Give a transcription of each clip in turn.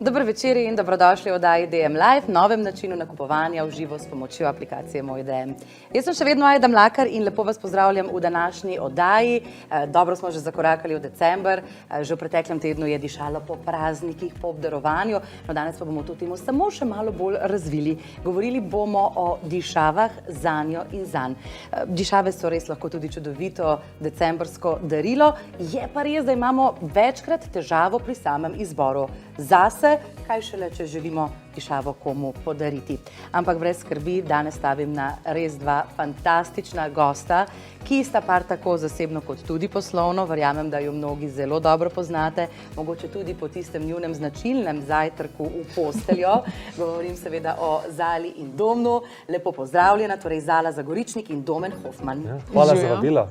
Dober večer in dobrodošli v oddaji DM Live, novem načinu nakupovanja v živo s pomočjo aplikacije Moj DM. Jaz sem še vedno Ajda Mlakar in lepo vas pozdravljam v današnji oddaji. Dobro smo že zakorakali v december, že v preteklem tednu je dišalo po praznikih, po obdarovanju, no danes pa bomo to temo samo še malo bolj razvili. Govorili bomo o dišavah zanjo in zanj. Dišave so res lahko tudi čudovito decembrsko darilo, je pa res, da imamo večkrat težavo pri samem izboru. Zase, kaj šele, če želimo dišavo komu podariti. Ampak brez skrbi, danes stavim na res dva fantastična gosta, ki sta par tako zasebno kot tudi poslovno. Verjamem, da jo mnogi zelo dobro poznate, mogoče tudi po tistem njunem značilnem zajtrku v posteljo. Govorim seveda o Zali in Domnu. Lepo pozdravljena, torej Zala Zagoričnik in Domen Hofman. Ja, hvala za vabilo.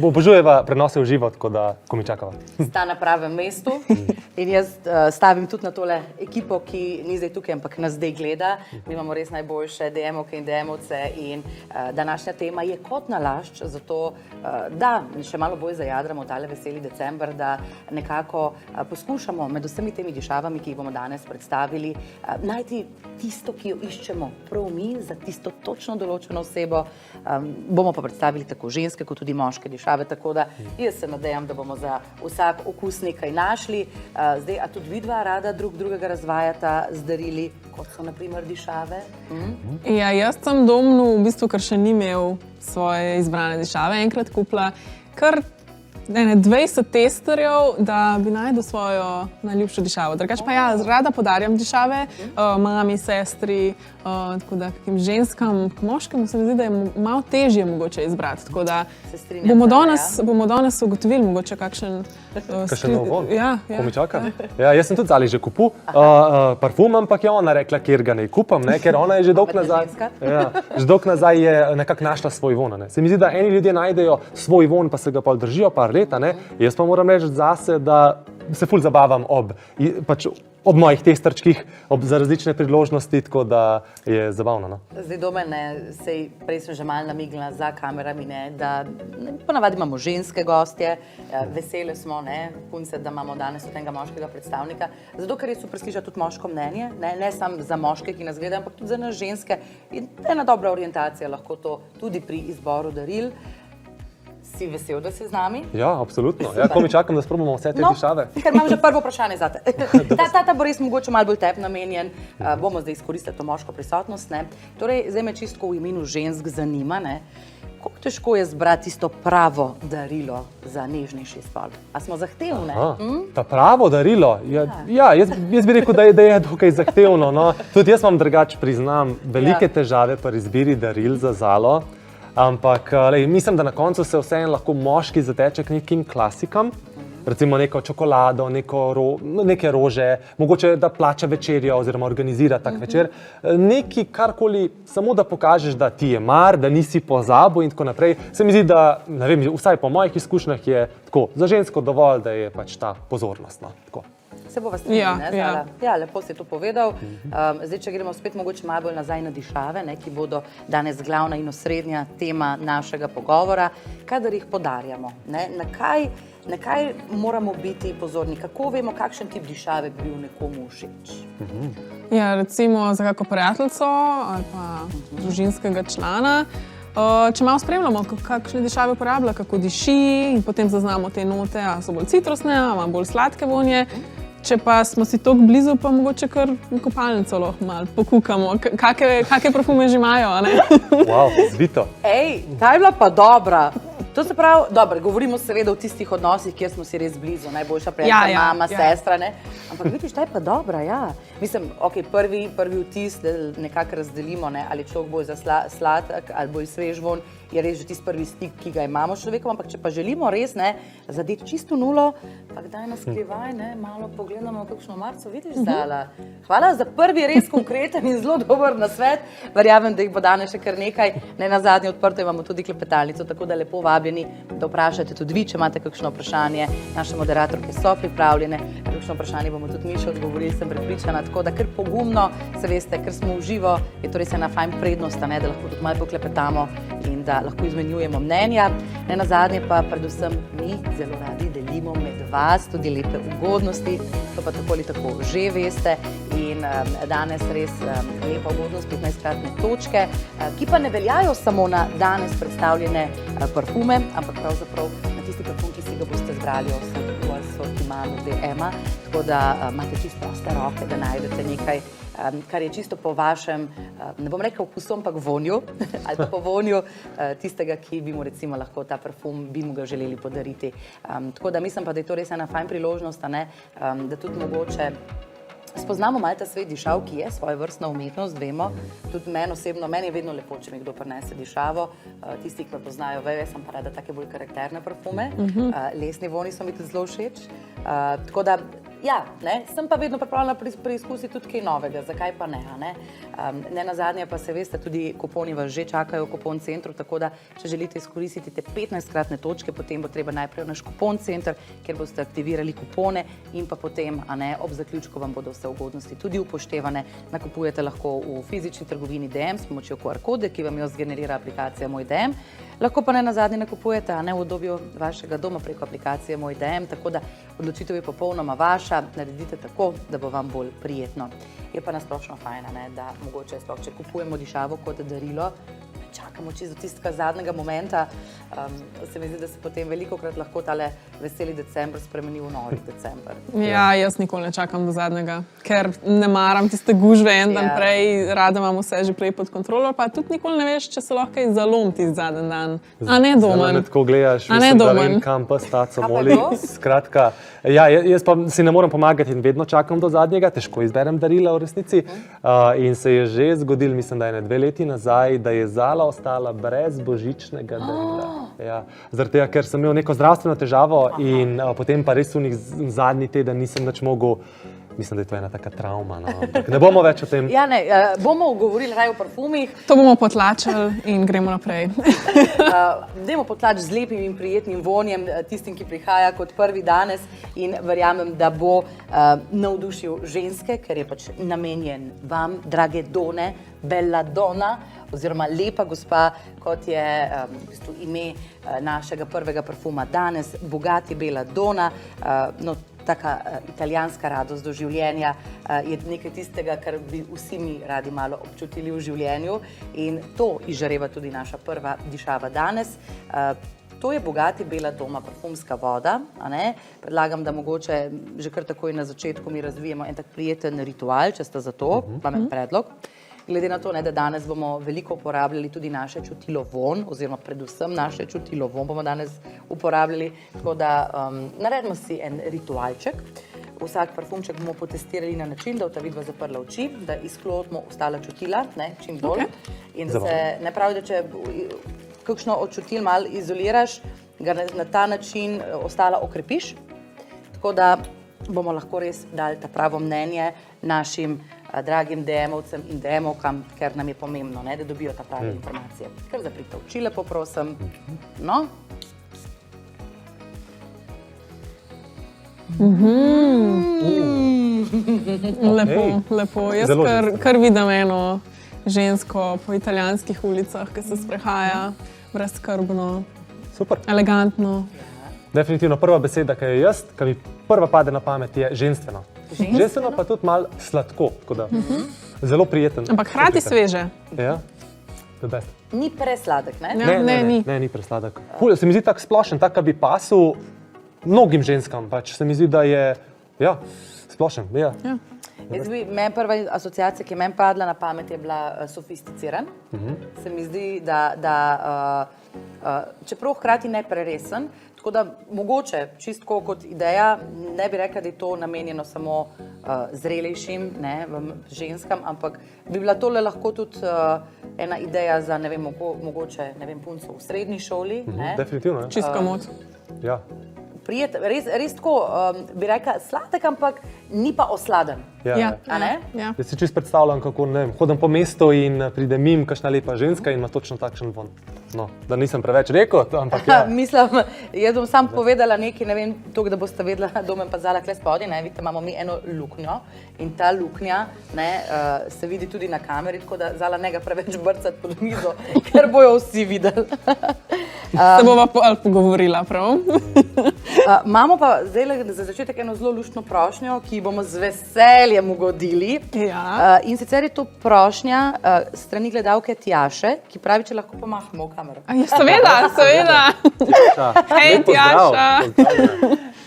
Obožujeva prenose v živo, tako da ko mi čakava. Sta na pravem mestu in jaz stavim tudi na tole ekipo, ki ni zdaj tukaj, ampak nas zdaj gleda. Mi imamo res najboljše DM-ovke in DM-ovce in današnja tema je kot nalašč, zato da še malo bolj zajadramo tale veseli december, da nekako poskušamo med vsemi temi dišavami, ki jih bomo danes predstavili, najti tisto, ki jo iščemo prav mi, za tisto točno določeno osebo. Bomo pa predstavili tako ženske, kot tudi moške dišave, tako da jaz se nadejam, da bomo za vsak okus nekaj našli. Zdaj, a tudi vidva rada drugega razvajata z darili, kot so na primer dišave? Ja, jaz sem Domnu v bistvu, ker še ni imel svoje izbrane dišave, enkrat kupila kar 20 testerjev, da bi našel svojo najljubšo dišavo. Drugače pa ja, rada podarjam dišave, mami, sestri, tako da kakim ženskam, moškim se mi zdi, da je malo težje mogoče izbrati, tako da bomo danes ugotovili mogoče kakšen nov von? Ja. Ko mi čaka? Ja, jaz sem tudi Zali že kupil parfum, ampak je ona rekla, kjer ga ne kupam, ker ona je že dolgo nazaj. Ja, že dolgo nazaj je nekako našla svoj von. Se mi zdi, da eni ljudje najdejo svoj von, pa se ga pa držijo par let. Jaz pa moram reči zase, da se ful zabavam ob mojih testerčkih, za različne priložnosti, tako da je zabavno. Zdaj Domen, prej sem že malo namignila za kamerami, da ponavadi imamo ženske gostje, vesele smo, punce, da imamo danes od tega moškega predstavnika, zato ker je super slišati tudi moško mnenje, ne samo za moške, ki nas gledajo, ampak tudi za nas ženske. In ena dobra orientacija lahko to tudi pri izboru daril. Si vesel, da si z nami? Ja, absolutno. Ja, ko mi čakam, da sprobamo vse te dišave. Ker imam že prvo vprašanje za te. Ta bo res mogoče malo bolj tebi namenjen. Bomo zdaj izkoristili to moško prisotnost. Torej, zdaj me čisto v imenu žensk zanima, koliko težko je zbrati tisto pravo darilo za nežnejši spol? A smo zahtevne? Ta pravo darilo? Ja, jaz bi rekel, da je dokaj zahtevno. Tudi jaz vam drugače priznam velike težave pri izbiri daril za Zalo. Ampak mislim, da na koncu se vseeno lahko moški zateče k nekim klasikam, recimo neko čokolado, neke rože, mogoče da plača večerjo oziroma organizira tak večer. Neki karkoli, samo da pokažeš, da ti je mar, da nisi pozabil in tako naprej. Se mi zdi, da, ne vem, vsaj po mojih izkušnjah je tako za žensko dovolj, da je pač ta pozornost. Se bova strinjala, Zala? Ja, lepo si to povedal. Zdaj, če gremo spet mogoče malo bolj nazaj na dišave, ki bodo danes glavna in osrednja tema našega pogovora, kadar jih podarjamo. Na kaj moramo biti pozorni? Kako vemo, kakšen tip dišave bi bil nekomu všeč? Ja, recimo za kako prijateljico ali pa družinskega člana. Če malo spremljamo, kakšne dišave uporablja, kako diši in potem zaznamo te note, a so bolj citrusne, a ima bolj sladke vonje. Če pa smo si toliko blizu, pa mogoče kar v kopalnico lahko malo pokukamo, kakšne parfume že imajo, a ne? Wow, zvito. Ta je bila pa dobra. To se pravi, dobro, govorimo seveda o tistih odnosih, kjer smo si res blizu, najboljša prijateljica, mama, sestra, ampak vidiš, ta je pa dobra, ja. Mislim, prvi vtis, da nekako razdelimo, ali človek bolj za sladek ali bolj svež von, je res že tisti prvi stik, ki ga imamo s človekom, ampak če pa želimo res zadeti čisto nulo, pa kdaj nas skrivaj, malo pogledamo kakšno marco, vidiš, Zala. Hvala za prvi res konkreten in zelo dober nasvet. Verjamem, da jih bo danes še kar nekaj. Nenazadnje odprto imamo tudi klepetalnico, tako da lepo vabljeni, da vprašate tudi vi, če imate kakšno vprašanje. Naše moderatorke so pripravljene, kakšno vprašanje bomo tudi mi še odgovorili, sem prepričana, tako da kar pogumno, se veste, ker smo v živo, je to res ena fajn prednost, da lahko tudi malo poklepetamo in da lahko izmenjujemo mnenja. Ne nazadnje pa predvsem mi zelo radi delimo med vas tudi lepe ugodnosti, to pa tako ali tako že veste. In danes res lepa ugodnost, 15-kratne točke, ki pa ne veljajo samo na danes predstavljene parfume, ampak pravzaprav na tisti parfum, ki si ga boste zbrali v asortimanu DM-a, tako da imate čisto proste roke, da najdete nekaj, kar je čisto po vašem, ne bom rekel okusu, ampak vonju, ali pa po vonju tistega, ki bi mu recimo lahko ta parfum, bi mu ga želeli podariti. Tako da mislim pa, da je to res ena fajn priložnost, da tudi mogoče spoznamo malo ta svet dišav, ki je svoje vrstna umetnost, vemo. Tudi meni osebno, meni je vedno lepo, če mi kdo prinese dišavo. Tisti, ki me poznajo, vejo, jaz sem pa rada take bolj karakterne parfume. Lesni voni so mi tudi zelo všeč. Tako da, ja, sem pa vedno pripravljena preizkusiti tudi kaj novega, zakaj pa ne. Ne nazadnje pa se veste, tudi kuponi vas že čakajo v kupon centru, tako da, če želite izkoristiti te 15-kratne točke, potem bo treba najprej v naš kupon center, kjer boste aktivirali kupone in pa potem, ob zaključku vam bodo vse ugodnosti tudi upoštevane. Nakupujete lahko v fizični trgovini DM s pomočjo QR kode, ki vam jo zgenerira aplikacija Moj DM. Lahko pa ne nazadnje nakupujete v udobju vašega doma preko aplikacije Moj DM, tako da odločitev je popolnoma vaša, naredite tako, da bo vam bolj prijetno. Je pa nasplošno fajn, da mogoče sploh, če kupujemo dišavo kot darilo, čakamo čisto do tistega zadnjega momenta, se mi zdi, da se potem velikokrat lahko tale veseli december spremeni v nori december. Ja, jaz nikoli ne čakam do zadnjega, ker ne maram tiste gužve en dan prej, rada imam vse že prej pod kontrolo, pa tudi nikoli ne veš, če se lahko kaj zalom tisti zadnji dan. A ne domen. Zelo me tako gledaš, mislim, da vem, kam pa staco moli. Skratka, ja, jaz pa si ne morem pomagati in vedno čakam do zadnjega, težko izberem darila v resnici. In se je že zgodilo, mislim, da je 2 leti nazaj, da je Zala ostala brez božičnega darila. Ja, zaradi tega, ker sem imel neko zdravstveno težavo in potem pa res v zadnji teden nisem nič mogel. Mislim, da je to ena taka travma. No. Ne bomo več o tem. Ja, ne, bomo govorili raje o parfumih. To bomo potlačili in gremo naprej. Dajmo potlačiti z lepim in prijetnim vonjem tistim, ki prihaja kot prvi danes in verjamem, da bo navdušil ženske, ker je pač namenjen vam, drage Done, Bella Donna, oziroma lepa gospa, kot je v bistvu ime našega prvega parfuma danes, Bugatti Bella Donna. No, taka italijanska radost do življenja je nekaj tistega, kar bi vsi mi radi malo občutili v življenju in to izžareva tudi naša prva dišava danes. To je Bugatti Bella Donna parfumska voda. Predlagam, da mogoče že kar takoj na začetku mi razvijemo en tak prijeten ritual, če ste za to, imam en predlog. Glede na to, da danes bomo veliko uporabljali tudi naše čutilo vonj, oziroma predvsem naše čutilo vonj bomo danes uporabljali, tako da naredimo si en ritualček. Vsak parfumček bomo potestirali na način, da bosta vidva zaprla oči, da izklopimo ostala čutila, čim bolj. In da se ne pravi, da če kakšno od čutil malo izoliraš, ga na ta način ostala okrepiš, tako da bomo lahko res dali ta pravo mnenje našim dragim DM-ovcem in DM-ovkam, ker nam je pomembno, da dobijo ta prave informacije. Kar zaprite oči, lepo prosim. No. Lepo. Jaz kar vidim eno žensko po italijanskih ulicah, ki se sprehaja brezskrbno, elegantno. Definitivno prva beseda, ki jo jaz, ki mi prva pade na pamet, je ženstveno. Ženstveno pa tudi malo sladko, tako da zelo prijeten. Ampak hkrati sveže. Ja, the best. Ni presladek, ne? Ne, ni presladek. Se mi zdi tak splošen, tak, ki bi pasil mnogim ženskam, pač se mi zdi, da je, ja, splošen, ja. Prva asociacija, ki je meni padla na pamet, je bila sofisticiran. Se mi zdi, da čeprav hkrati ne preresen, tako da mogoče, čistko kot ideja, ne bi rekla, da je to namenjeno samo zrelejšim ženskam, ampak bi bila tole lahko tudi ena ideja za, ne vem, mogoče, ne vem, punco v srednji šoli. Definitivno, ja. Čistka mod. Ja. Res tako, bi rekla, sladek, ampak ni pa osladen. Ja. Jaz si čisto predstavljam, kako hodim po mestu in pride mimo kakšna lepa ženska in ima točno takšen vonj. No, da nisem preveč rekel, ampak ja. Mislim, jaz bom sam povedala nekaj, ne vem, to, da boste vedela, Domen pa Zala kle spodaj, ne, vidite, imamo mi eno luknjo in ta luknja, ne, se vidi tudi na kameri, tako da Zala ne ga preveč brcati pod mizo, ker bojo vsi videli. Se bova pogovorila, prav? Imamo pa zdaj za začetek eno zelo luštno prošnjo, ki bomo z veseljem ugodili. Ja. In sicer je to prošnja strani gledalke Tjaše, ki pravi, če lahko pomahamo v kamero. Ja, seveda. Hej, Lep pozdrav. Tjaša.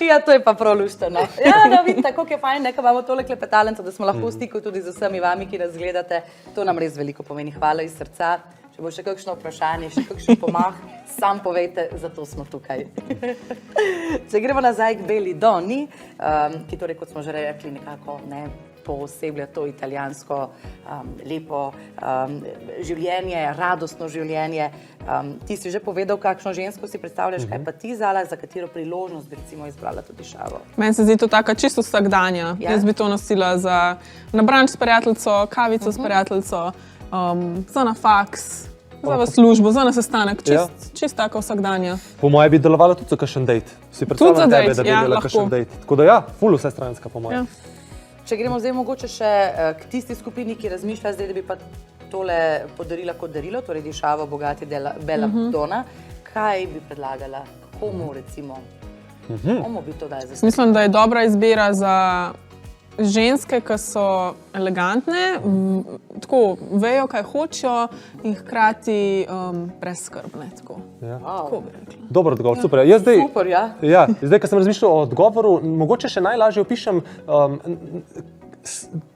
Ja, to je pa prav luštno. Ja, no, vidite, kako je fajn, da imamo tole klepetalenco, da smo lahko v stiku tudi z vsemi vami, ki nas gledate. To nam res veliko pomeni. Hvala iz srca. Če bo še kakšno vprašanje, še kakšen pomah, sam povejte, zato smo tukaj. Če gremo nazaj k Beli Doni, ki torej, kot smo že rekli, nekako ne pooseblja to italijansko lepo življenje, radostno življenje. Ti si že povedal, kakšno žensko si predstavljaš, kaj pa ti, Zala, za katero priložnost bi recimo izbrala to dišavo? Meni se zdi to taka čisto vsakdanja. Ja? Jaz bi to nosila na branč s prijateljico, kavico s prijateljico, za na faks, za v službo, za na sestanek, čist taka vsakdanja. Po moje bi delovalo tudi za kakšen dejt. Si predstavljam tebe, da bi delala kakšen dejt. Tako da ja, ful vsestranska po moje. Ja. Če gremo zdaj mogoče še k tisti skupini, ki razmišlja zdaj, da bi pa tole podarila kot darilo, torej dišavo Bugatti Bella Donna, kaj bi predlagala? Komu recimo? Komu bi to dali za Mislim, da je dobra izbira za ženske, ki so elegantne, tako vejo, kaj hočejo in hkrati brezskrbne. Tako. Ja. Tako bi rekla. Dober odgovor, super. Jaz zdaj, Super, ja. Ja, zdaj, ko sem razmišljal o odgovoru, mogoče še najlažje opišem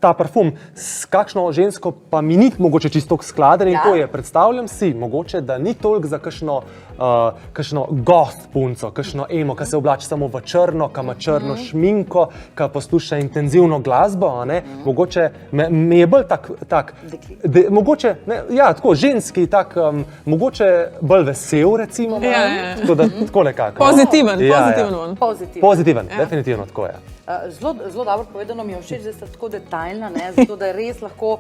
ta parfum s kakšno žensko, pa mi ni mogoče čisto skladen in to je. Predstavljam si, mogoče, da ni toliko za kakšno gost punco, kakšno emo, ki se oblači samo v črno, ki ima črno šminko, ki posluša intenzivno glasbo, a ne? Mogoče me je bolj tak mogoče, ne, ja, tako, ženski, tak, mogoče bolj vesel, recimo. Ja. Tako da, tako nekako. Pozitiven, Pozitiven, definitivno tako je. Zelo dobro povedano, mi je všeč, da ste tako detaljna, ne, zato da res lahko,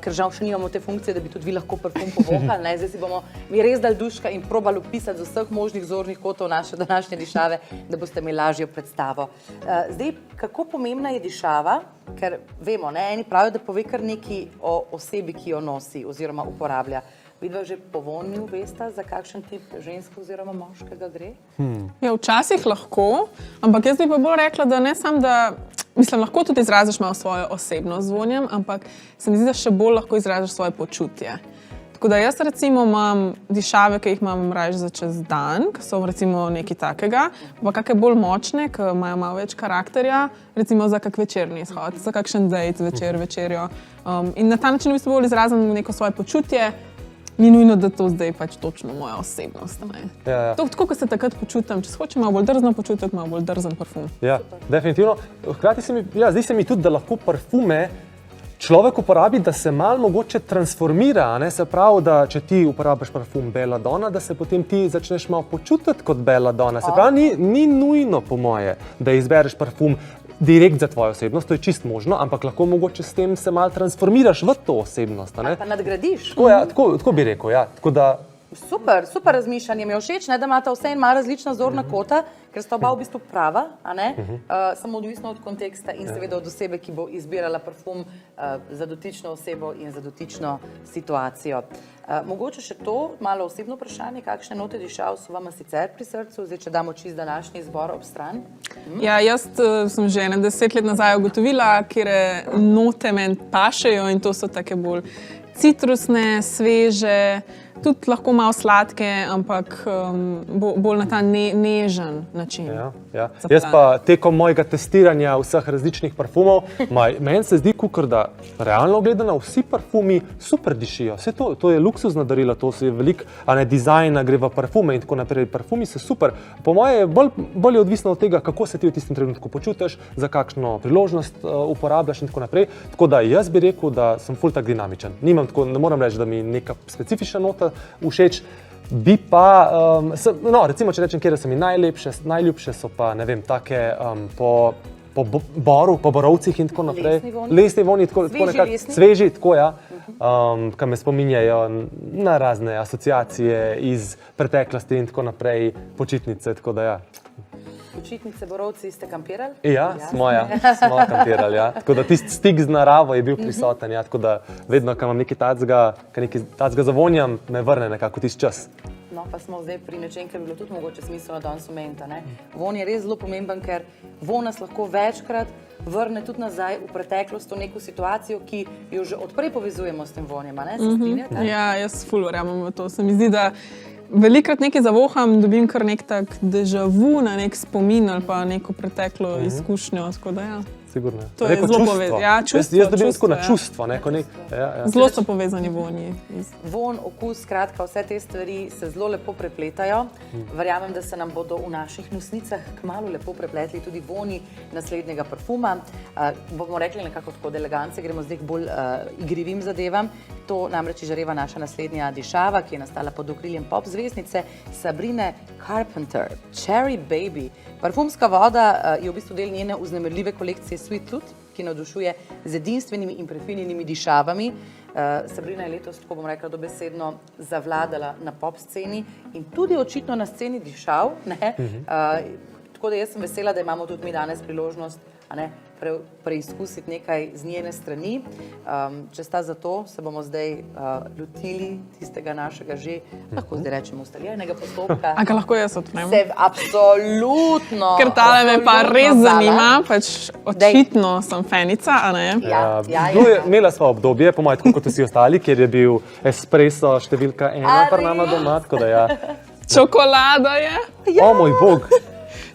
ker žal še nimamo te funkcije, da bi tudi vi lahko parfum povohali, ne, zdaj si bomo mi res dali duška in probali opisati z vseh možnih zornih kotov naše današnje dišave, da boste imeli lažjo predstavo. Zdaj, kako pomembna je dišava, ker vemo, ne, eni pravijo, da pove kar nekaj o osebi, ki jo nosi oziroma uporablja. Vidva že po vonju vesta, za kakšen tip ženske oziroma moškega gre? Ja, včasih lahko, ampak jaz bi pa bolj rekla, da ne samo, da mislim, lahko tudi izraziš malo svojo osebnost z vonjem, ampak se mi zdi, da še bolj lahko izraziš svoje počutje. Tako da jaz recimo imam dišave, ki jih imam raje za čez dan, ki so recimo nekaj takega, pa kakšne bolj močne, ki imajo malo več karakterja, recimo za kak večerni izhod, za kakšen dejt, večerjo. In na ta način v bistvu bolj izrazim neko svoje počutje. Ni nujno, da to zdaj pač točno moja osebnost. Ja. Tako, kot se takrat počutim, če se hočem malo bolj drzno počutiti, malo bolj drzen parfum. Ja, definitivno. Hkrati zdi se mi tudi, da lahko parfume človek uporabi, da se malo mogoče transformira, ne? Se pravi, da če ti uporabiš parfum Bella Donna, da se potem ti začneš malo počutiti kot Bella Donna. Se pravi, ni nujno po moje, da izbereš parfum direkt za tvojo osebnost, to je čist možno, ampak lahko mogoče s tem se malo transformiraš v to osebnost. Pa nadgradiš. Tako bi rekel, ja. Tako da, super razmišljanje. Mi je všeč, da imata vse in ima različna zorna kota, ker sta oba v bistvu prava, a ne? Samo odvisno od konteksta in seveda od osebe, ki bo izbirala parfum za dotično osebo in za dotično situacijo. Mogoče še to, malo osebno vprašanje, kakšne note dišav so vama sicer pri srcu, zdaj, če damo čist današnji izbor ob stran? Ja, jaz sem že 10 let nazaj ugotovila, kire note meni pašejo in to so take bolj citrusne, sveže, tudi lahko malo sladke, ampak bolj na ta nežen način. Ja. Jaz pa tekom mojega testiranja vseh različnih parfumov, meni se zdi, kakor da realno gledano vsi parfumi super dišijo. Vse to je luksuzna darila, to je veliko, a ne dizajna gre v parfume in tako naprej. Parfumi so super. Po moje je bolj odvisno od tega, kako se ti v tistem trenutku počutiš, za kakšno priložnost uporabljaš in tako naprej. Tako da jaz bi rekel, da sem ful tak dinamičen. Ne moram reči, da mi neka specifična nota všeč, bi pa, recimo, če rečem, kjer so mi najljubše so pa, ne vem, take po borovcih in tako naprej. Lesni vonji, tako nekako sveži, tako ja. ki me spominjajo na razne asociacije iz preteklosti in tako naprej, počitnice, tako da ja. Počitnice, Borovci, ste kampirali? Ja, smo kampirali, ja. Tako da tisti stik z naravo je bil prisoten, ja. Tako da vedno, ko imam nekaj tacga zavonjam, me vrne nekako tisti čas. No, pa smo zdaj pri nečem, kar bi bilo tudi mogoče smiselno danes omeniti. Von je res zelo pomemben, ker von nas lahko večkrat vrne tudi nazaj v preteklost, v neko situacijo, ki jo že odprej povezujemo s tem vonjem, ne? Se strinjate? Ja, jaz ful verjamem v to. Se mi zdi, da velikokrat nekaj zavoham, dobim kar nek tak déjà vu na nek spomin ali pa neko preteklo izkušnjo. Tako da ja. Sigurno. To je zelo povezano. Ja, čustvo. Jaz dobim tako na čustvo. Zelo so povezani vonji. Von, okus, skratka, vse te stvari se zelo lepo prepletajo. Verjamem, da se nam bodo v naših nosnicah kmalu lepo prepletli tudi vonji naslednjega parfuma. Bomo rekli nekako tako od elegance, gremo zdaj k bolj igrivim zadevam. To namreč izžareva naša naslednja dišava, ki je nastala pod okriljem pop zvezdnice Sabrine Carpenter, Cherry Baby. Parfumska voda je v bistvu del njene vznemirljive kolekcije Sweet Tooth, ki navdušuje z edinstvenimi in prefinjenimi dišavami. Sabrina je letos, tako bom rekla, dobesedno zavladala na pop sceni in tudi očitno na sceni dišav. Tako da jaz sem vesela, da imamo tudi mi danes priložnost preizkusiti nekaj z njene strani. Če sta za to, se bomo zdaj lotili tistega našega že, lahko zdaj rečemo, ustaljenega postopka. A ga lahko jaz odprem? Absolutno. Ker tale me pa res zanima, pač očitno sem fenica, a ne? Ja. Imela sva obdobje, po mojem, tako kot vsi ostali, kjer je bil espresso številka 1 pri nama doma, tako da ja. Čokolada je? O moj bog.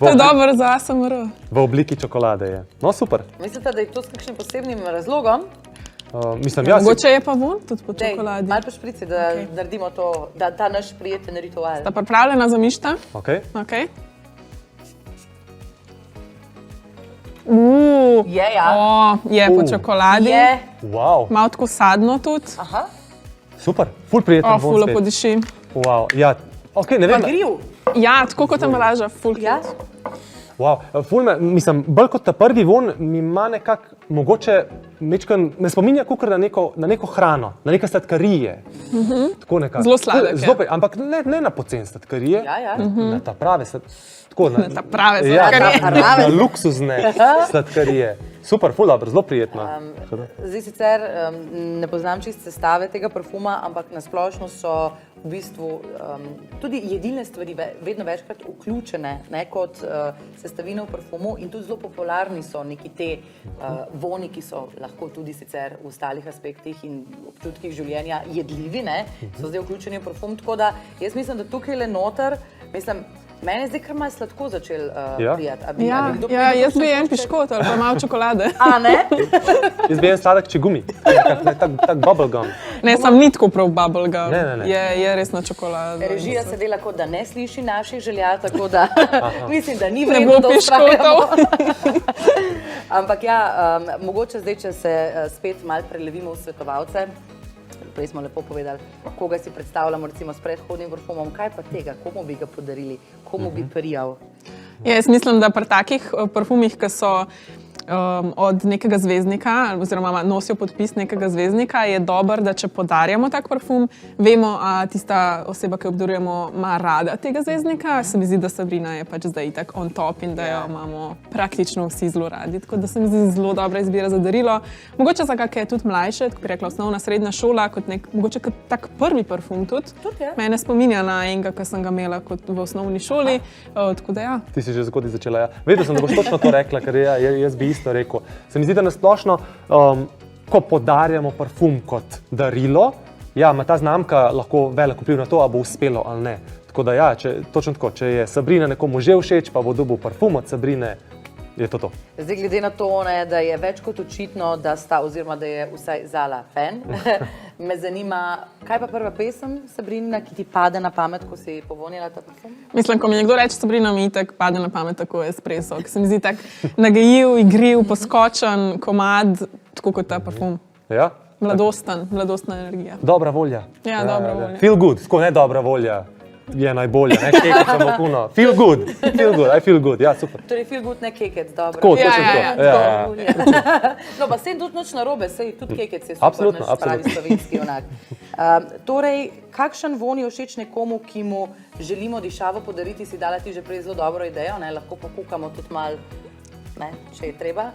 To je dobro za ASMR. V obliki čokolade je. No, super. Mislite, da je to s kakšnim posebnim razlogom? Mogoče je pa von tudi po čokoladi. Malo pa šprici, da naredimo to, da ta naš prijeten ritual. Sta pripravljena za mišta? Ok. Je, ja. Je po čokoladi. Je. Wow. Malo tako sadno tudi. Aha. Super, ful prijeten von Ful spet. lepo diši. Wow, ja. Ok, ne vem. Pa griv. Ja, tako kot embalaža, ful Ja. Wow. Ful me, mislim, bolj kot ta prvi von mi ima nekako, mogoče, me spominja kakor na neko hrano, na neke sladkarije. Tako nekako. Zelo sladek je. Ampak ne na pocen sladkarije, Ja. na ta prave sladkarije. Ta prave sladkarije. Na luksuzne sladkarije. Super, ful dobro, zelo prijetno. Zdaj sicer ne poznam čist sestave tega parfuma, ampak na splošno so v bistvu tudi jedilne stvari vedno večkrat vključene kot sestavine v parfumu in tudi zelo popularni so neki te vonji, ki so lahko tudi sicer v ostalih aspektih in občutkih življenja jedljivi, so zdaj vključeni v parfum, tako da jaz mislim, da tukaj le noter, meni je zdaj kar malo sladko začel prijati. Ja, jaz bi en piškot ali pa malo čokolade. A ne? Jaz bi en sladek čigumi, tak bubblegum. Ne, sam ni tako prav bubblegum. Ne. Je resna čokolada. Režija se dela kot da ne sliši naših želja, tako da mislim, da ni Ne vredno, bo da piškotov. Ampak ja, mogoče zdaj, če se spet malo prelevimo v svetovalce, prej smo lepo povedali, koga si predstavljamo recimo s predhodnim parfumom, kaj pa tega, komu bi ga podarili, komu bi prijal? Ja, jaz mislim, da pri takih parfumih, ki so od nekega zvezdnika, oziroma nosijo podpis nekega zvezdnika, je dobro, da če podarjamo tak parfum, vemo, a tista oseba, ki jo obdarujemo, ima rada tega zvezdnika. Se mi zdi, da Sabrina je pač zdaj itak on top in da jo imamo praktično vsi zelo radi. Tako da se mi zdi zelo dobra izbira za darilo. Mogoče za kakšne tudi mlajše, kot bi rekla, osnovna, srednja šola, mogoče kot tak prvi parfum tudi. Mene spominja na enega, ki sem ga imela kot v osnovni šoli. Tako da ja. Ti si že zgodaj začela, ja. Vedel sem, da boš točno to rekla, ker jaz bi isto rekel. Se mi zdi, da nasplošno, ko podarjamo parfum kot darilo, ja, ima ta znamka lahko velik vpliv na to, ali bo uspelo ali ne. Tako da ja, točno tako, če je Sabrina nekomu že všeč, pa bo dobil parfum od Sabrine, je to. Zdaj, glede na to, da je več kot očitno, da sta, oziroma da je vsaj Zala fan, me zanima, kaj pa prva pesem Sabrina, ki ti pade na pamet, ko si povonila ta parfum? Mislim, ko mi nekdo reče Sabrina, mi tak pade na pamet tako espresso, ki se mi zdi tak nagajiv, igriv, poskočen komad, tako kot ta parfum. Ja? Mladostna energija. Dobra volja. Ja, dobra volja. Feel good, tako ne dobra volja. je najbolje, ne, kekica vokuno. Feel good, I feel good, ja, super. Torej, feel good, ne kekec, dobro. Tako, Ja, točno ja, to. ja, No, pa sej tudi nič narobe, sej tudi kekec je super, Absolutno, naš pravi absolutno. slovenski onak. Torej, kakšen von je všeč nekomu, ki mu želimo dišavo podariti, si dala ti že prej zelo dobro idejo, ne, lahko pokukamo tudi malo, ne, če je treba.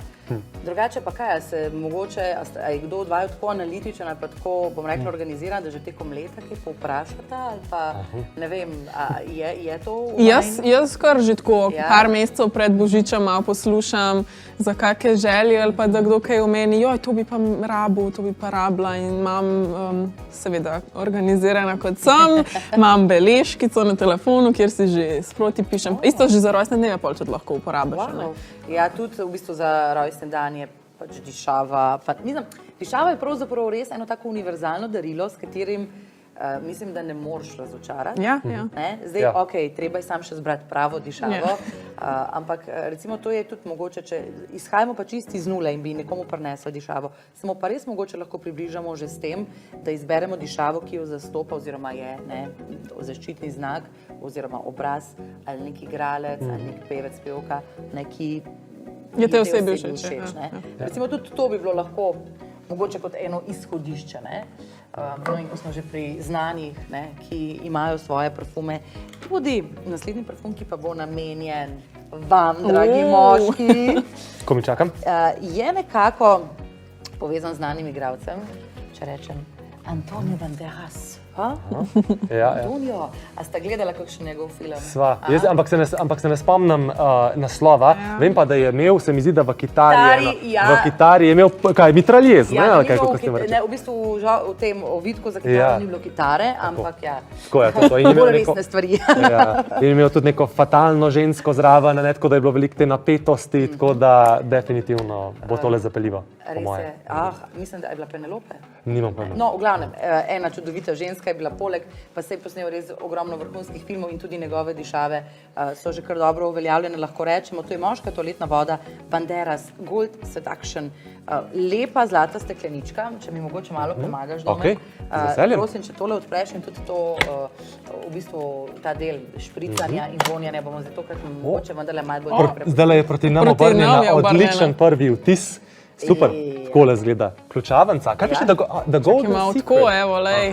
Drugače pa kaj, a se mogoče, a je kdo od vaju tako analitičen ali pa tako, bom rekla, organiziran, da že tekom leta kaj povprašata ali pa, ne vem, a je to v Jaz kar že tako Ja. par mesecev pred Božičem malo poslušam za kakšne želje ali pa da kdo kaj omeni, joj, to bi pa rabil, to bi pa rabila in imam seveda organizirana kot sem, imam beležkico na telefonu, kjer si že sproti pišem. Isto že za rojstne dneve pol tudi lahko uporabiš. a ne. Wow. Ja, tudi v bistvu za rojstni dan je pač dišava. Dišava je pravzaprav res eno tako univerzalno darilo, s katerim mislim, da ne moreš razočarati. Ja, ja. Ne? Zdaj, Ja. ok, treba je sam še zbrati pravo dišavo, Ja. ampak recimo to je tudi mogoče, če izhajamo pa čisti iz nule in bi nekomu prinesla dišavo, se mu pa res mogoče lahko približamo že s tem, da izberemo dišavo, ki jo zastopa oziroma je ne, zaščitni znak oziroma obraz ali neki igralec ali neki pevec, pevka, ki Je tej tej osebi osebi všeč, ja. ne. Recimo tudi to bi bilo lahko mogoče kot eno izhodišče. Ne? No in ko smo že pri znanih, ne, ki imajo svoje parfume, tudi naslednji parfum, ki pa bo namenjen vam, dragi moški, Ko mi čakam? je nekako povezan z znanim igralcem, če rečem Antonio Banderas. Ja. Antonio, a ste gledali kakšen njegov film? Sva. Jaz, ampak se ne spomnim naslova. Vem pa, da je imel, se mi zdi, da v kitari v kitari je imel, kaj, mitraljez, ne? Ali kaj, kako ste mi rekli? Ne, v bistvu v tem ovitku za kitaro Ja. ni bilo kitare, ampak ja. Tako je, to. In je imel Bolj neko- resne stvari. Ja. In je imel tudi neko fatalno žensko zraven, ne, tako da je bilo veliko te napetosti, tako da definitivno bo tole zapeljivo, po Res moje. je. Mislim, da je bila Penelope. Nimam pojma. No, v glavnem, ena čudovita ženska je bila poleg, pa se je posnel res ogromno vrhunskih filmov in tudi njegove dišave so že kar dobro uveljavljene, lahko rečemo. To je moška toaletna voda Banderas Gold Seduction. Lepa zlata steklenička, če mi mogoče malo pomagaš, Domen. Okej, z veseljem. Prosim, če tole odpreš in tudi to, v bistvu ta del špricanja in vonjanja bomo zdaj tokrat mogoče vendarle malo bolj prepoznali. Zdaj je proti nam Proti nam obrnjena je obrnjena. odličen prvi vtis. Super, takole izgleda. Ključavnica, kaj piše, The Golden Ima Secret? tako, evo, lej.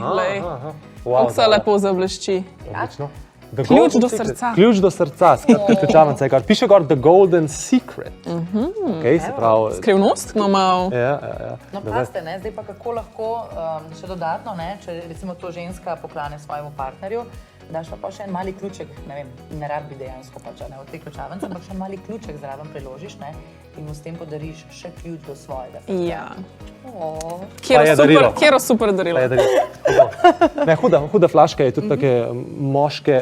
Kako se lepo zablešči. Odlično. The Ključ Golden do Secret. srca. Ključ do srca, skratka, ključavnica je gor. Piše gor The Golden Secret. Okay, se pravi. Skrivnost ima malo. Ja. No, pazite, ne, zdaj pa kako lahko še dodatno, ne, če recimo to ženska poklane svojemu partnerju, daš pa še en mali ključek, ne vem, ne rabi dejansko pač, ne, od te ključavnice, ampak še en mali ključek zraven priložiš, ne, in mu s tem podariš še ključ do svojega. Ja. Pa je darilo. Kjero super darilo. Pa je, da je- Ne, huda flaška je tudi take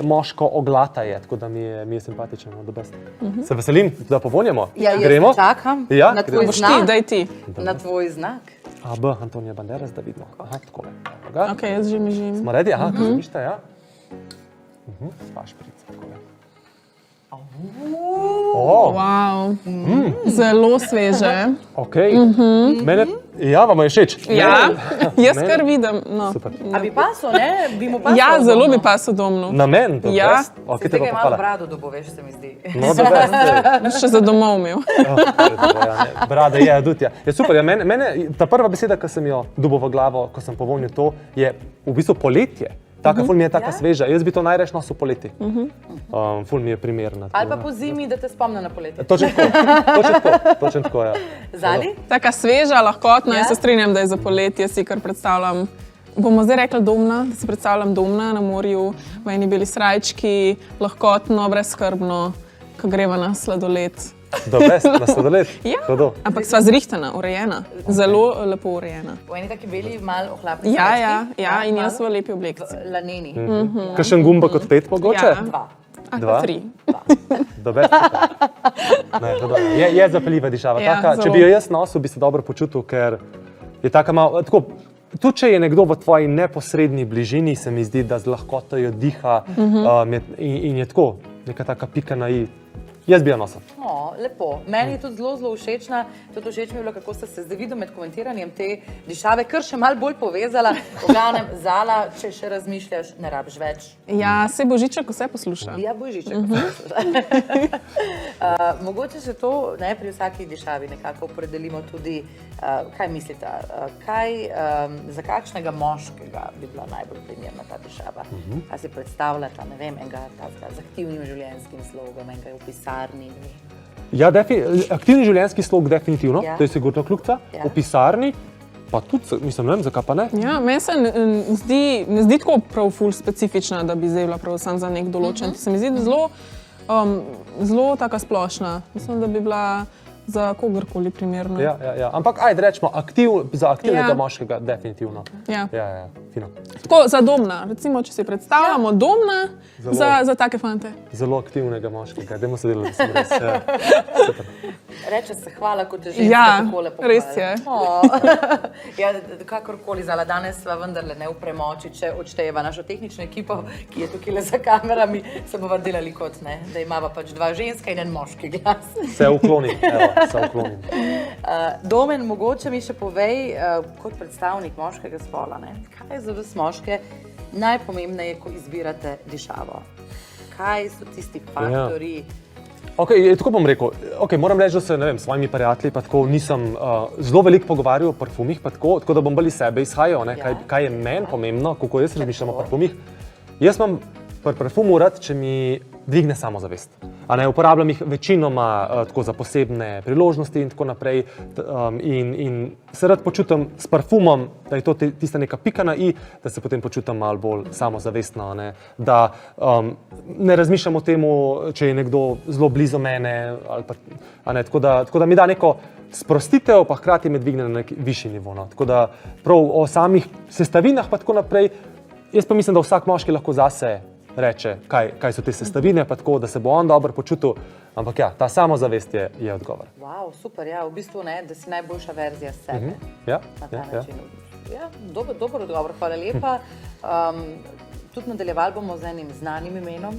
moško oglata je, tako da mi je simpatično, no, the best. Se veselim, da povonjamo. Ja, jaz Gremo? čakam Ja, na tvoj gremo. Boš ti, znak. daj ti. Na tvoj znak. AB, Antonija Banderas, da vidimo. Aha, takole. Evo ga. Ok, jaz že mižim. Smo redi? Aha, zamišljate, ja. Sva šprica, takole. O, Wow. Zelo sveže. ok. Mene, ja, vam je všeč? Ja, jaz Mene- kar vidim. No. Super. A bi pasel, ne? Bi mu pasel? Ja, zelo bi ogromno. pasel domno. Na men, the Ja. best. Ok, Se te tega pa je malo pohvala. brado dobo, veš, se mi zdi. No, the best. Še za domov imel. Brade je, tudi ja. Je super, ja, mene, ta prva beseda, ki sem jo dobil v glavo, ko sem povonil to, je v bistvu poletje. Taka ful mi je taka sveža. Jaz bi to najraje nosil poleti. Ful mi je primerna. Ali pa po zimi, da te spomne na poletje. Točno tako, ja. Zali? Taka sveža, lahkotna, Ja. jaz se strinjam, da je za poletje, si kar predstavljam. Bomo zdaj rekli domna, da si predstavljam domna na morju, v eni beli srajčki, lahkotno, brezskrbno, ko greva na sladoled. The best, na sladoled. Ja, Hudo. ampak sva zrihtana, urejena, zelo lepo urejena. V eni taki beli, malo ohlapni Ja, in jaz v lepi oblekci. laneni. Kakšen gumba kot pet mogoče? Ja. Dva. Dva? 3. The best. Ne, hudo. Je zapeljiva dišava. Ja, Taka, če zelo. bi jo jaz nosil, bi se dobro počutil, ker je taka malo, tako, tudi če je nekdo v tvoji neposredni bližini, se mi zdi, da z lahkoto jo diha in je tako, neka taka pika na i. Jaz bi jo nosil. lepo. Meni je tudi zelo všečna, tudi všeč mi je bilo, kako ste se z Davidom med komentiranjem te dišave kar še malo bolj povezala. V glavnem, Zala, če še razmišljaš, ne rabiš več. Ja, se Božiček vse posluša. Ja, Božiček. Mogoče se to pri vsaki dišavi nekako opredelimo tudi, kaj mislite, za kakšnega moškega bi bila najbolj primerna ta dišava. A si predstavljata, ne vem, enega z aktivnim življenjskim slogom, enega v pisarni. Ja, aktivni življenjski slog definitivno, to je sigurno ključa. V pisarni pa tudi, mislim, ne vem, zakaj pa ne. Ja, meni se ne zdi tako prav ful specifična, da bi zdaj bila prav sam za nek določen. Se mi zdi zelo taka splošna. Mislim, da bi bila za kogarkoli primerna. Ja. Ampak ajde rečemo, za aktivnega moškega definitivno. Ja, fino. Tako za domna, recimo, če si predstavljamo domna za take fante. Zelo aktivnega moškega, dajmo se delati, da se res. Super. Reče se hvala, kot je ženska takole pohvala. Res je. Ja, kakorkoli, Zala, danes sva vendarle ne v premoči, če odšteva našo tehnično ekipo, ki je tukaj za kamerami, se bova delali kot ne, da imava pač dva ženska in en moški glas. Se uklonim, se uklonim. Domen, mogoče mi še povej, kot predstavnik moškega spola, kaj je za vas moške najpomembneje, ko izbirate dišavo? Kaj so tisti faktori? Tako bom rekel, moram reči, da se s svojimi prijatelji pa tako nisem zelo veliko pogovarjal o parfumih, pa tako da bom bolj iz sebe izhajal, kaj je meni pomembno, kako jaz razmišljam o parfumih. Jaz imam pri parfumu rad, če mi dvigne samozavest. Uporabljam jih večinoma tako za posebne priložnosti in tako naprej. In se rad počutim s parfumom, da je to tista neka pika na i, da se potem počutim malo bolj samozavestno. Da ne razmišljam o tem, če je nekdo zelo blizu mene. Tako da mi da neko sprostitev, pa hkrati me dvigne na nek višji nivo. Tako da prav o samih sestavinah pa tako naprej, jaz pa mislim, da vsak moški lahko zase reče, kaj so te sestavine, pa tako, da se bo on dobro počutil. Ampak ja, ta samozavest je odgovor. Wow, super, ja, v bistvu ne, da si najboljša verzija sebe. Ja, na ta način. Ja, dober odgovor, hvala lepa. Tudi nadaljevali bomo z enim znanim imenom.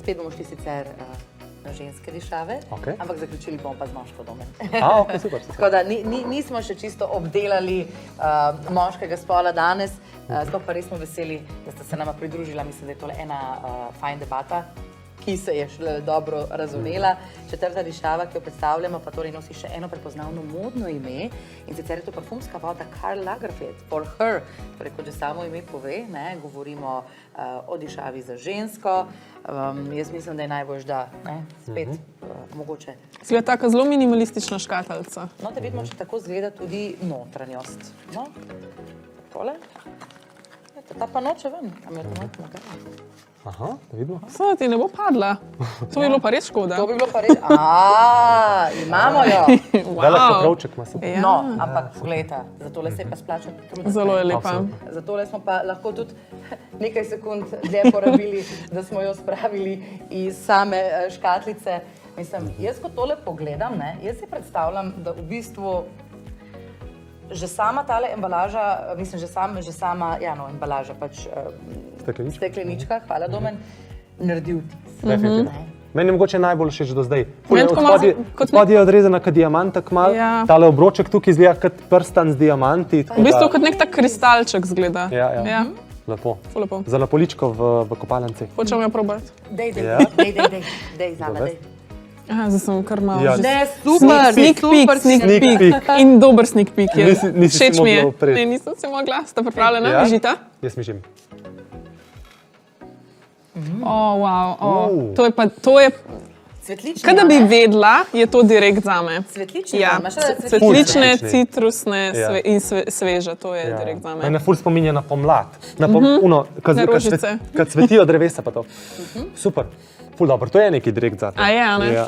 Spet bomo šli sicer na ženske dišave, ampak zaključili bomo pa z moško domen. Super. Tako da nismo še čisto obdelali moškega spola danes, sploh pa res smo veseli, da ste se nama pridružila. Mislim, da je tole ena fajn debata, ki se je šele dobro razumela. Četrta dišava, ki jo predstavljamo, pa torej nosi še eno prepoznavno modno ime, in sicer je to parfumska voda Karl Lagerfeld, For Her. Torej, kot že samo ime pove, govorimo o dišavi za žensko. Jaz mislim, da je najbolj, da spet mogoče. Zgleda taka zelo minimalistična škatalica. No, da vidimo, če tako zgleda tudi notranjost. No, takole. Ta pa noče ven. Aha, da vidimo. Samo ti ne bo padla. To bi bilo pa res škoda. To bi bilo pa res... imamo jo. Velik pokrovček ima super. No, ampak pogledajte, za tole se je pa splača truditi. Zelo je lepa. Za tole smo pa lahko tudi nekaj sekund dlje porabili, da smo jo spravili iz same škatlice. Mislim, jaz ko tole pogledam, jaz si predstavljam, da v bistvu že sama tale embalaža, mislim, že sama, embalaža pač steklenička, hvala Domen, naredi vtis. Definitivno. Meni je mogoče najbolj všeč do zdaj. Spodaj je odrezana kot diamant, tako malo. Tale obroček tukaj izgleda kot prstan z diamanti. V bistvu kot nek tak kristalček zgleda. Ja. Lepo. Za napoličko v kopalnici. Hočem jo probati. Dej, Zala, dej. Aha, zdaj sem kar malo. Ne, super, sneak peek. In dober sneak peek je. Všeč mi je. Nisem se mogla. Ste pripravljena? Mižita? Jaz mižim. Wow. To je... Cvetlične, kaj da bi vedela, je to direkt zame. Cvetlične, cvetlične, citrusne in sveže, to je direkt zame. Mene ful spominja na pomlad. Na rožice. Kad cvetijo drevesa pa to. Super. Ful dobro, to je neki direkt zate. A je, ne? Ja.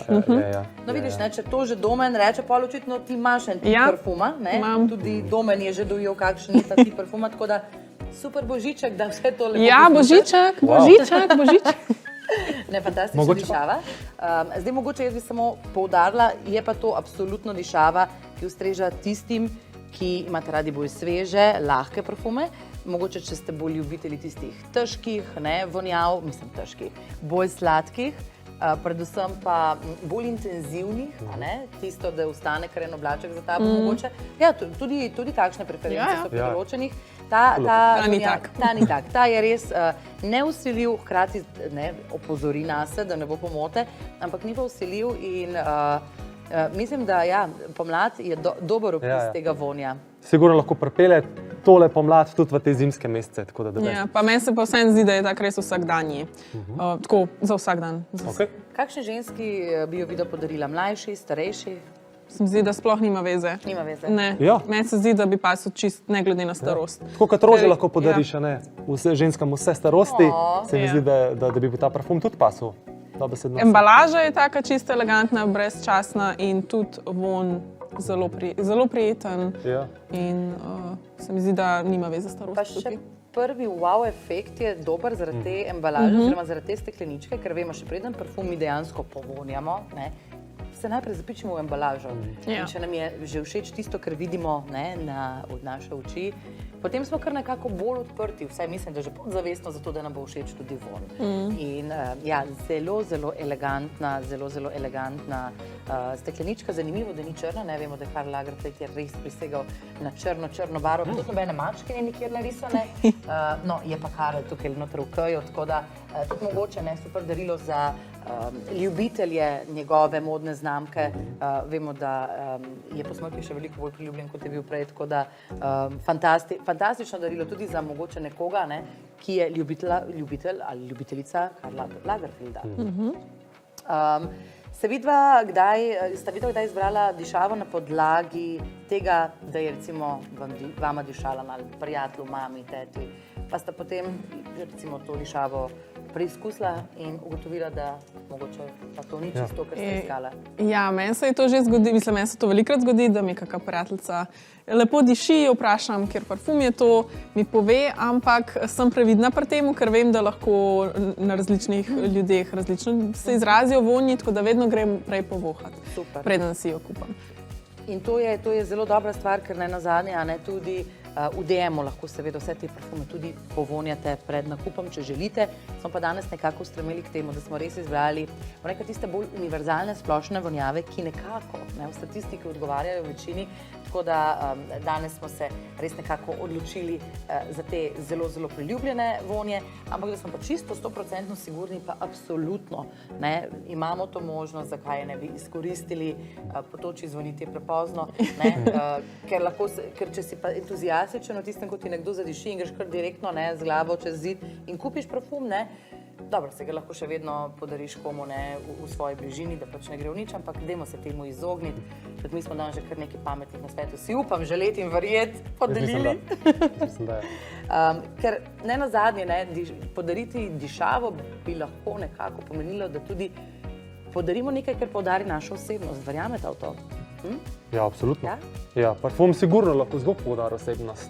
No vidiš, če to že Domen reče, pa očitno ti imaš en tip parfuma, ne? Tudi Domen je že dojel, kakšen je ta tip parfuma, tako da super Božiček, da vse to lepo poslušaš. Ja, Božiček. Ne, fantastična dišava. Zdaj mogoče jaz bi samo poudarila, je pa to absolutno dišava, ki ustreža tistim, ki imate radi bolj sveže, lahke parfume. Mogoče, če ste bolj ljubitelji tistih težkih, vonjav, mislim težkih, bolj sladkih, predvsem pa bolj intenzivnih, a ne? Tisto, da ostane kar en oblaček za tabo mogoče. Ja, tudi takšne preference so pri določenih. Ta ni tak. Ta ni tak. Ta je res neusiljiv, hkrati ne, opozori nase, da ne bo pomote, ampak ni pa vsiljiv in mislim, da ja, pomlad je dober opis tega vonja. Sigurno lahko pripelje tole pomlad tudi v te zimske mesece. Ja, pa meni se pa vseeno zdi, da je tak res vsakdanji. Tako, za vsak dan. Okay. Kakšni ženski bi jo vida podarila? Mlajši, starejši? Se mi zdi, da sploh nima veze. Nima veze. Ne. Ja. Meni se zdi, da bi pasel čist ne glede na starost. Tako kot rože lahko podariš, a ne? Ženskam vse starosti, se mi zdi, da bi ta parfum tudi pasel. Embalaža je taka čisto elegantna, brezčasna in tudi von zelo prijeten. Ja. In se mi zdi, da nima veze starosti. Pa še prvi wow efekt je dober zaradi te embalaže, oziroma zaradi te stekleničke, ker vemo, še preden parfum mi dejansko povonjamo, ne, se najprej zapičimo v embalažo. In če nam je že všeč tisto, kar vidimo ne, od naše oči, potem smo kar nekako bolj odprti, vsaj mislim, da že podzavestno zato, da nam bo všeč tudi von. In ja, zelo elegantna steklenička, zanimivo, da ni črna, ne vemo, da je Karl Lagerfeld je res prisegal na črno barvo, tudi nobene mačke ni nikjer narisane, no, je pa Karl tukaj noter v K-ju, tako da tudi mogoče ne, super darilo za ljubitelje njegove modne znamke. Vemo, da je po smrti še veliko bolj priljubljen, kot je bil prej, tako da fantastično darilo tudi za mogoče nekoga, ne, ki je ljubitelj ali ljubiteljica Karla Lagerfelda. Sta vidva kdaj izbrala dišavo na podlagi tega, da je recimo vama dišala na prijatelju, mami, teti, pa sta potem recimo to dišavo preizkusila in ugotovila, da mogoče pa to ni čisto, kar ste iskala? Ja, meni se je to že zgodi, mislim, meni se to velikokrat zgodi, da mi kakšna prijateljica lepo diši, vprašam, kjer parfum je to, mi pove, ampak sem previdna pri tem, ker vem, da lahko na različnih ljudeh različno se izrazijo vonji, tako da vedno grem prej povohati, preden si jo kupam. In to je zelo dobra stvar, ker ne nazadnje, a ne tudi v DM-u lahko seveda vse te parfume tudi povonjate pred nakupom, če želite. Smo pa danes nekako ustremeli k temu, da smo res izbrali tiste bolj univerzalne splošne vonjave, ki nekako v statistiki odgovarjajo v večini, tako da danes smo se res nekako odločili za te zelo priljubljene vonje, ampak da smo pa čisto 100% sigurni, pa absolutno ne, imamo to možnost, zakaj je ne bi izkoristili, potoči zvoniti je prepozno, ne, ker če si pa entuzijastičen o tistem, ko ti nekdo zadiši in greš kar direktno ne, z glavo čez zid in kupiš parfum, ne, dobro, se ga lahko še vedno podariš komu ne, v svoji bližini, da pač ne gre v nič, ampak dajmo se temu izogniti. Tudi mi smo danes že kar nekaj pametnih na svetu, si upam želeti in verjeti, podelili. Mislim, da je. Ker ne nazadnje, ne, podariti dišavo bi lahko nekako pomenilo, da tudi podarimo nekaj, kar poudari našo osebnost. Verjamete v to? Ja, absolutno. Ja? Ja, parfum sigurno lahko zelo poudari osebnost.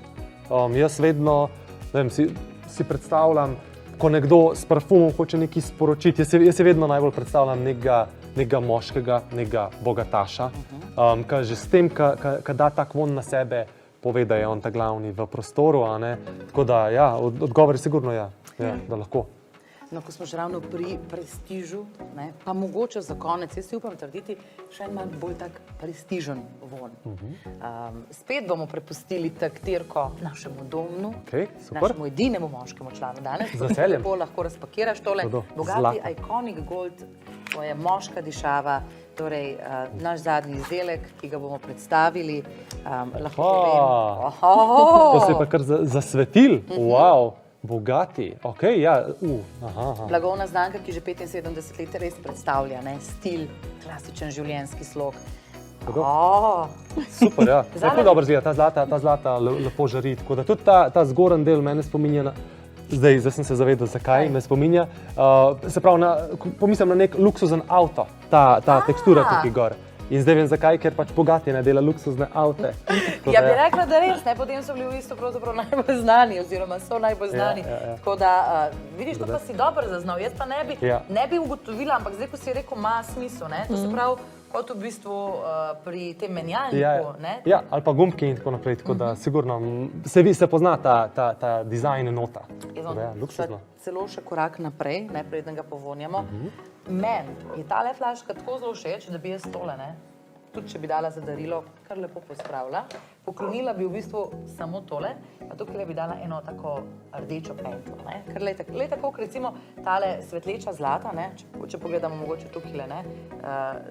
Jaz vedno, ne vem, si predstavljam, ko nekdo s parfumom hoče nekaj sporočiti, jaz si vedno najbolj predstavljam nekega moškega, nekega bogataša, ki že s tem, ki da tak von na sebe, pove, da je on ta glavni v prostoru, a ne? Tako da, ja, odgovor je sigurno ja, da lahko. No, ko smo že ravno pri prestižu, ne, pa mogoče za konec, jaz si upam trditi, še en malo bolj tak prestižen von. Spet bomo prepustili taktirko našemu domnu, našemu edinemu moškemu članu danes. Z veseljem. Lepo lahko razpakiraš tole bogati Iconic Gold, to je moška dišava, torej naš zadnji izdelek, ki ga bomo predstavili. Lahko povem. To se je pa kar zasvetil, wow. Bogati, ok, ja, Blagovna znamka, ki že 75 let res predstavlja, ne, stil, klasičen življenjski slog. Super, ja. Tako dobro zgleda, ta zlata lepo žari, tako da tudi ta zgoren del mene spominja, zdaj sem se zavedal, zakaj me spominja, se pravi, pomislim na nek luksuzen avto, ta tekstura tukaj gor. In zdaj vem zakaj, ker pač bogati ne dela luksuzne avte. Ja, bi rekla, da res, ne, potem so bili v isto pravzaprav najbolj znani, oziroma so najbolj znani. Tako da, vidiš, to pa si dobro zaznal, jaz pa ne bi ugotovila, ampak zdaj, ko si rekel, ima smisel, ne, to se pravi, kot v bistvu pri tem menjalniku, ne. Ja, ali pa gumbki in tako naprej, tako da sigurno se pozna ta dizajn nota. Celo še korak naprej, ne, preden ga povonjamo. Meni je tale flaška tako zelo všeč, da bi jaz tole, ne, tudi če bi dala za darilo, kar lepo pospravila. Poklonila bi v bistvu samo tole, pa tukaj bi dala eno tako rdečo pentljo, ne. Ker glej tako, recimo tale svetleča zlata, ne, če pogledamo mogoče tukaj, ne,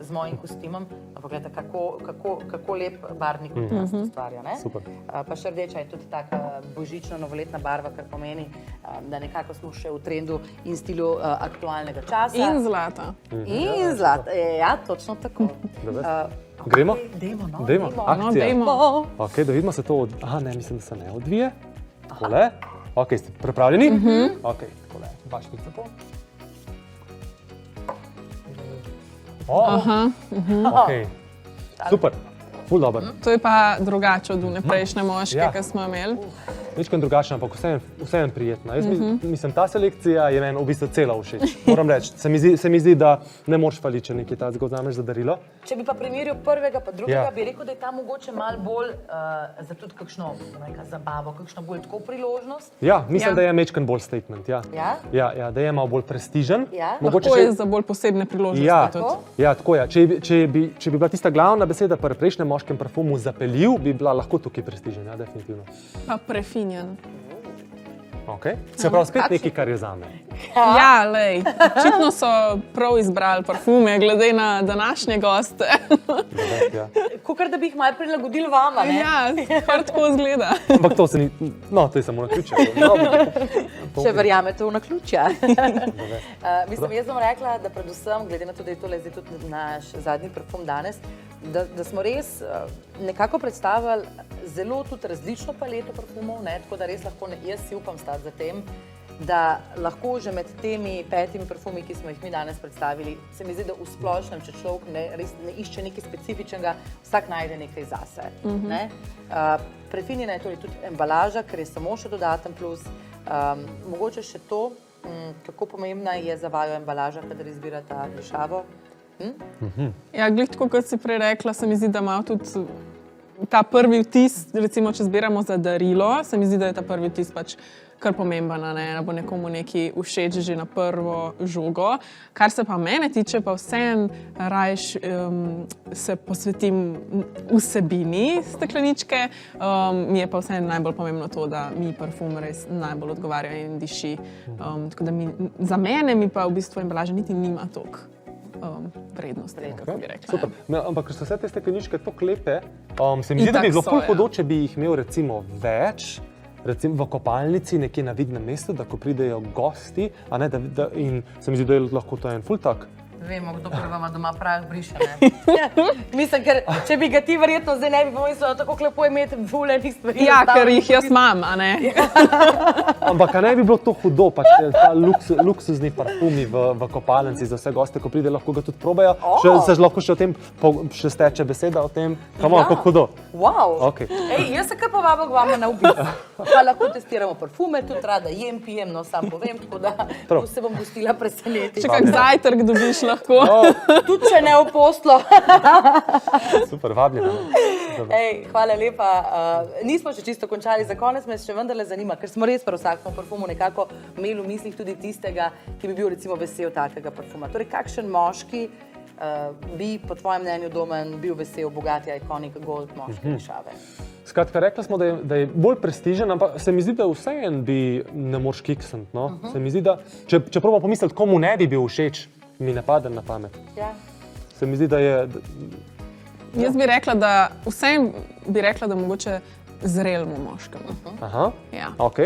z mojim kostimom, pogledajte, kako lep barvni kontrast ustvarja, ne. Super. Pa še rdeča je tudi taka božična novoletna barva, kar pomeni, da nekako smo še v trendu in stilu aktualnega časa. In zlata. In zlata, ja, točno tako. Gremo? Dajmo, no. Dajmo, akcija. dajmo. Ok, da vidimo se to aha, ne, mislim, da se ne odvije. Takole. Ok, ste pripravljeni? Ok, takole, bašpica to. Aha. Ok, super, ful dober. To je pa drugače od une prejšnje moške, Ja. ki smo imeli. Ničkaj drugačna, ampak vseeno prijetna. Jaz mislim, ta selekcija je meni v bistvu cela všeč. Moram reči, se mi zdi, da ne moreš faliti, če nekaj takega vzameš za darilo. Če bi pa primerjal prvega pa drugega, Ja. bi rekel, da je ta mogoče malo bolj za tudi kakšno zabavo, kakšno bolj tako priložnost. Ja, mislim, Ja. da je mečken bolj statement. Ja. Ja? Ja, da je malo bolj prestižen. Ja. Mogoče To še- je za bolj posebne priložnosti Ja, tudi. ja, tako je. Če bi bila tista glavna beseda pri prejšnjem moškem parfumu zapeljiv, bi bila lahko tukaj prestižen, ja, definitivno. Pa prefinjen. Okay. Se pravi, spet nekaj, kar je zame. Ja, lej, očitno so prav izbrali parfume, glede na današnje goste. Ja. Kakor da bi jih malo prilagodili vama, ne? Ja, kar tako izgleda. Ampak to se ni, no, to je samo na ključe. Če verjamete v naključja. Mislim, jaz bom rekla, da predvsem, glede na to, da je tole zdaj tudi naš zadnji parfum danes, da smo res nekako predstavili zelo tudi različno paleto parfumov, ne, tako da res lahko jaz si upam stati za tem, da lahko že med temi 5 parfumi, ki smo jih mi danes predstavili, se mi zdi, da v splošnem, če človek res ne išče nekaj specifičnega, vsak najde nekaj zase. Ne? Prefinjena je tudi embalaža, ker je samo še dodaten plus. Mogoče še to, kako pomembna je za vaju embalaža, kadar izbirate dišavo. Ja, glih tako, kot si prej rekla, se mi zdi, da ima tudi ta prvi vtis, recimo, če zbiramo za darilo, se mi zdi, da je ta prvi vtis pač kar pomemben, ne, da bo nekomu nekaj všeč že na prvo žogo. Kar se pa mene tiče, pa vseeno rajš se posvetim vsebini stekleničke. Mi je pa vseeno najbolj pomembno to, da mi parfum res najbolj odgovarja in diši. Tako da za mene mi pa v bistvu embalaža niti nima toliko vrednosti, kako bi rekla. Super. No, ampak, ker so vse te stekleničke tako lepe, se mi zdi, da bi Itak bilo so, ful ja. hudo, če bi jih imel recimo več, recimo v kopalnici, nekje na vidnem mestu, da ko pridejo gosti, a ne, in se mi zdi, da je lahko to en ful tak. Vemo, kdo pri vama doma prah briše, ne? Mislim, ker če bi ga ti verjetno zdaj ne bi pomislila, tako lepo imeti fulejnih stvari. Ja, ker jih jaz imam, a ne? Ampak a ne bi bilo to hudo, pač ta luksuzni parfumi v kopalnici za vse goste, ko pride, lahko ga tudi probajo. Se lahko še o tem, še steče beseda o tem, kamo, kako hudo. Wow. Okay. Ej, jaz se kar povabim k vama na obisk. Pa lahko testiramo parfume, tudi rada jem, pijem, no sam povem, tako da se bom pustila presenetiti. Če kak zajtrk dobiš lahko. Tudi če ne v poslo. Super, vabljena. Ej, hvala lepa. Nismo še čisto končali, za konec me še vendarle zanima, ker smo res pri vsakem parfumu nekako imeli v mislih tudi tistega, ki bi bil recimo vesel takega parfuma. Torej, kakšen moški bi po tvojem mnenju Domen bil vesel bogati iconic gold moške dišave? Skratka, rekla smo, da je bolj prestižen, ampak se mi zdi, da vseeno bi ne moreš kiksniti. No? Se mi zdi, da če probamo pomisliti, komu ne bi bil všeč, mi ne pade na pamet. Ja. Se mi zdi, da je... Jaz bi rekla, da vsem bi rekla, da mogoče zrelemu moškemu. Aha, Ja. ok.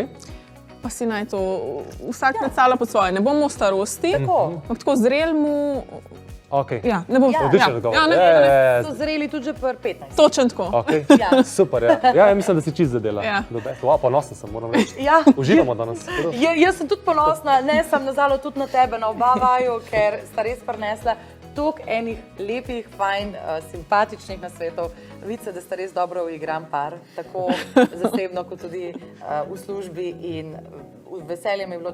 Pa si naj to vsak predstavlja po svoje. Ne bomo v starosti, ampak tako zrelemu. Okay. Ja, ne bom. Odličen odgovor. Ja, ne, So zreli tudi že pri 15. točen tako. Okay. Ja. Super, ja. Ja, mislim, da si čist zadela. Ja. Ponosen sem, moram reči. Ja. Uživamo danes. Jaz sem tudi ponosna, ne sem nazalo tudi na tebe, na oba vaju, ker sta res prinesla toliko enih lepih, fajn, simpatičnih nasvetov. Vidi se, da sta res dobro uigran par, tako zasebno kot tudi v službi in veselje mi je bilo,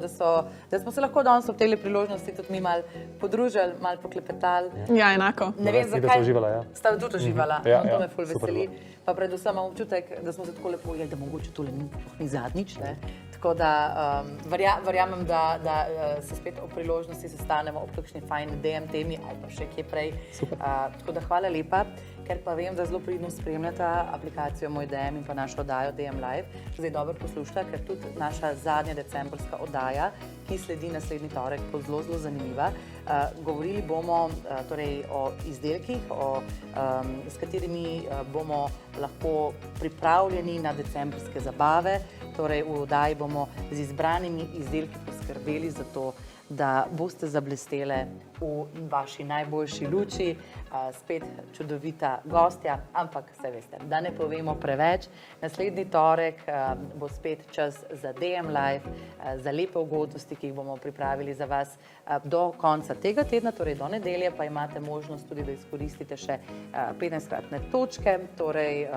da smo se lahko danes ob tej priložnosti tudi mi malo podružili, malo poklepetali. Ja, enako. Ne vem, Mi, da zakaj. ste uživala, ja. Sta tudi uživala, Ja, to ja, me ful super veseli. bilo. Pa predvsem imam občutek, da smo se tako lepo ujeli, da mogoče tole ni zadnjič. Ne? Tako da verjamem, da se spet ob priložnosti sestanemo ob kakšni fajn DM temi ali pa še kje prej. Tako da hvala lepa, ker pa vem, da zelo pridno spremljate aplikacijo Moj DM in pa našo oddajo DM Live. Zdaj dobro poslušajte, ker tudi naša zadnja decembrska oddaja, ki sledi naslednji torek, bo zelo, zelo zanimiva. Govorili bomo torej o izdelkih, s katerimi bomo lahko pripravljeni na decembrske zabave. Torej v oddaji bomo z izbranimi izdelki poskrbeli za to, da boste zablestele v vaši najboljši luči. Spet čudovita gostja, ampak vse veste, da ne povemo preveč. Naslednji torek bo spet čas za DM Live, za lepe ugodnosti, ki jih bomo pripravili za vas do konca tega tedna, torej do nedelje, pa imate možnost tudi, da izkoristite še 15-kratne točke. Torej,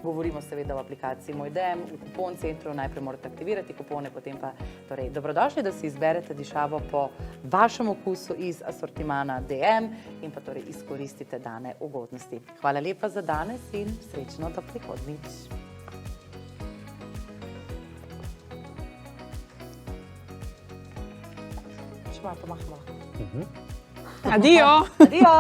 govorimo seveda o aplikaciji Moj DM, v kupon centru najprej morate aktivirati kupone, potem pa torej dobrodošli, da si izberete dišavo po vašem okusu iz asortimana DM in pa torej izkoristite dane ugodnosti. Hvala lepa za danes in srečno do prihodnjič. Še malo pomahamo lahko. Adijo! Adijo!